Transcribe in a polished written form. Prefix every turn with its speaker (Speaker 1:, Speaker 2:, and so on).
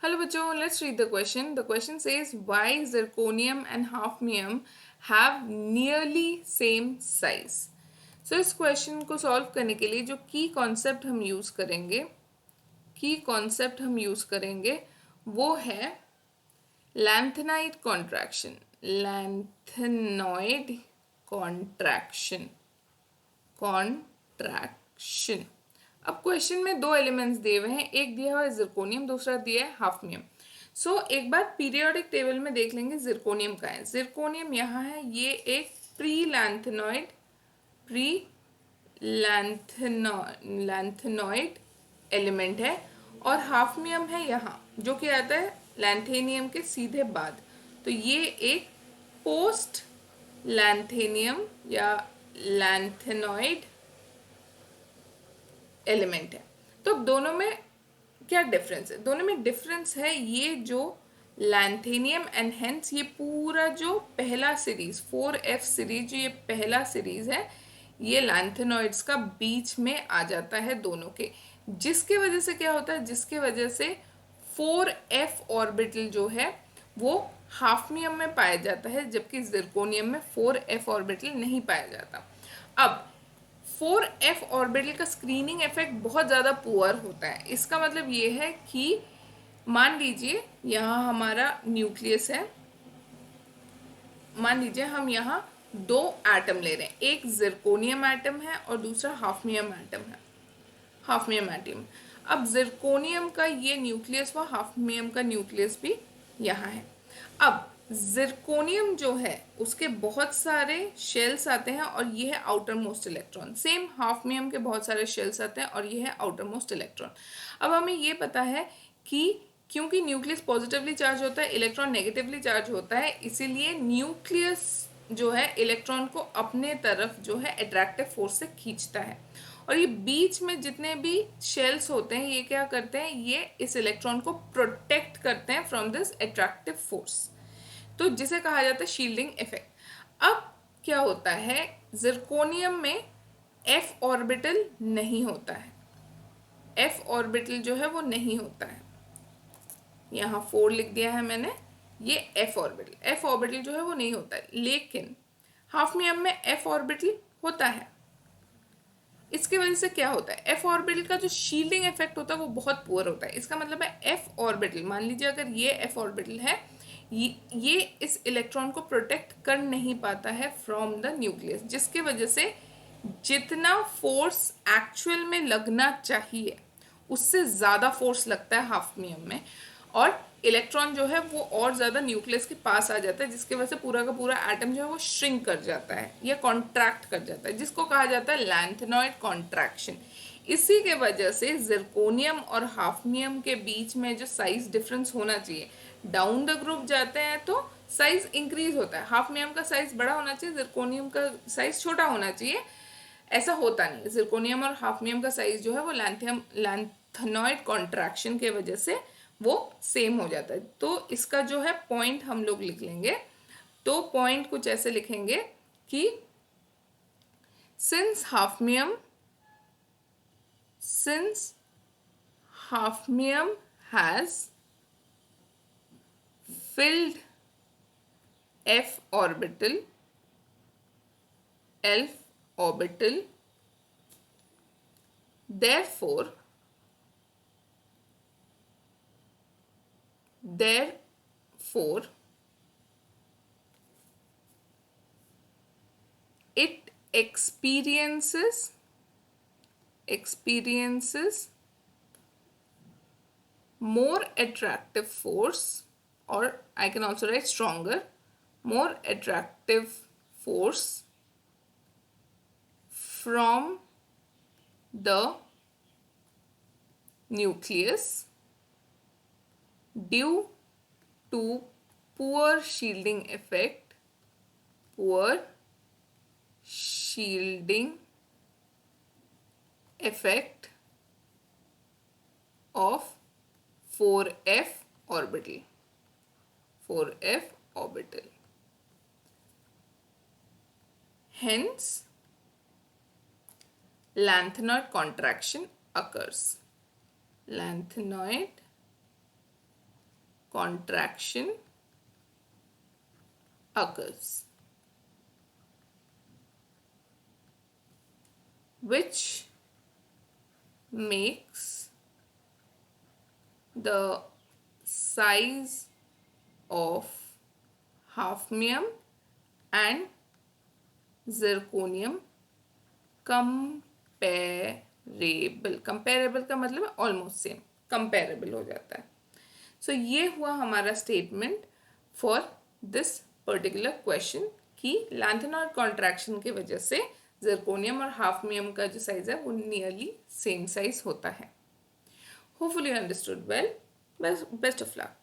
Speaker 1: Hello बच्चों, let's read the question. The question says why zirconium and hafnium have nearly same size. So इस question को solve करने के लिए जो की कॉन्सेप्ट हम यूज करेंगे वो है lanthanide contraction. Lanthanoid contraction contraction अब क्वेश्चन में दो एलिमेंट्स दिए हुए हैं, एक दिया हुआ है जिरकोनियम, दूसरा दिया है हाफनियम. सो एक बार पीरियोडिक टेबल में देख लेंगे जिरकोनियम का है. जिरकोनियम यहाँ है, ये एक प्री लैंथेनॉइड एलिमेंट है, और हाफनियम है यहाँ जो कि आता है लैंथेनियम के सीधे बाद. तो ये एक पोस्ट लैंथेनियम या लैंथेनॉइड एलिमेंट है. तो दोनों में क्या डिफरेंस है? दोनों में डिफरेंस है ये जो लैंथेनियम एंड हेंस ये पूरा जो पहला सीरीज 4F सीरीज, जो ये पहला सीरीज है, ये लैंथेनॉइड्स का बीच में आ जाता है दोनों के. जिसके वजह से क्या होता है, जिसके वजह से 4F ऑर्बिटल जो है वो हाफनियम में पाया जाता है, जबकि जिरकोनियम में 4F ऑर्बिटल नहीं पाया जाता. अब 4F ऑर्बिटल का स्क्रीनिंग इफेक्ट बहुत ज़्यादा पुअर होता है. इसका मतलब ये है कि मान लीजिए यहाँ हमारा न्यूक्लियस है, मान लीजिए हम यहाँ दो एटम ले रहे हैं, एक जिरकोनियम एटम है और दूसरा हाफनियम एटम है. हाफनियम एटम, अब जिरकोनियम का ये न्यूक्लियस व हाफनियम का न्यूक्लियस भी यहाँ है. अब जिरकोनियम जो है उसके बहुत सारे शेल्स आते हैं और ये है outer most electron. Same hafnium के बहुत सारे शेल्स आते हैं और ये है आउटर मोस्ट इलेक्ट्रॉन. अब हमें ये पता है कि क्योंकि न्यूक्लियस पॉजिटिवली चार्ज होता है, इलेक्ट्रॉन नेगेटिवली चार्ज होता है, इसीलिए न्यूक्लियस जो है इलेक्ट्रॉन को अपने तरफ जो है अट्रैक्टिव फोर्स से खींचता है. और ये बीच में जितने भी शेल्स होते हैं ये क्या करते हैं, ये इस इलेक्ट्रॉन को प्रोटेक्ट करते हैं फ्रॉम दिस अट्रैक्टिव फोर्स, तो जिसे कहा जाता है शील्डिंग इफेक्ट. अब क्या होता है, जिरकोनियम में एफ ऑर्बिटल नहीं होता है. एफ ऑर्बिटल जो है वो नहीं होता है, यहाँ 4 लिख दिया है मैंने. ये एफ ऑर्बिटल जो है वो नहीं होता है, लेकिन हाफनियम में एफ ऑर्बिटल होता है. इसके वजह से क्या होता है, एफ ऑर्बिटल का जो शील्डिंग इफेक्ट होता है वो बहुत पुअर होता है. इसका मतलब है एफ ऑर्बिटल, मान लीजिए अगर ये एफ ऑर्बिटल है, ये इस इलेक्ट्रॉन को प्रोटेक्ट कर नहीं पाता है फ्रॉम द न्यूक्लियस, जिसके वजह से जितना फोर्स एक्चुअल में लगना चाहिए उससे ज़्यादा फोर्स लगता है हाफनियम में, और इलेक्ट्रॉन जो है वो और ज़्यादा न्यूक्लियस के पास आ जाता है, जिसकी वजह से पूरा का पूरा एटम जो है वो श्रिंक कर जाता है या कॉन्ट्रैक्ट कर जाता है, जिसको कहा जाता है लैंथेनॉइड कॉन्ट्रैक्शन. इसी के वजह से जिरकोनियम और हाफनियम के बीच में जो साइज डिफरेंस होना चाहिए, डाउन द ग्रुप जाते हैं तो साइज इंक्रीज होता है. हाफनियम का साइज बड़ा होना चाहिए, जिरकोनियम का साइज छोटा होना चाहिए. ऐसा होता नहीं. जिरकोनियम और हाफनियम का साइज जो है वो लैंथेनॉइड कॉन्ट्रैक्शन के वजह से वो सेम हो जाता है. तो इसका जो है पॉइंट हम लोग लिख लेंगे. तो पॉइंट कुछ ऐसे लिखेंगे कि since hafnium has filled f orbital therefore it experiences more attractive force, or I can also write stronger, more attractive force from the nucleus due to poor shielding effect of 4F orbital. Hence, lanthanide contraction occurs. Lanthanide contraction occurs, which makes the size of hafnium and zirconium comparable. Comparable का मतलब है almost same, comparable हो जाता है. सो ये हुआ हमारा statement for this particular question कि लैंथेनॉइड कॉन्ट्रैक्शन की वजह से जिरकोनियम और हाफनियम का जो साइज है वो नियरली सेम साइज होता है. Hopefully understood well. Best of luck.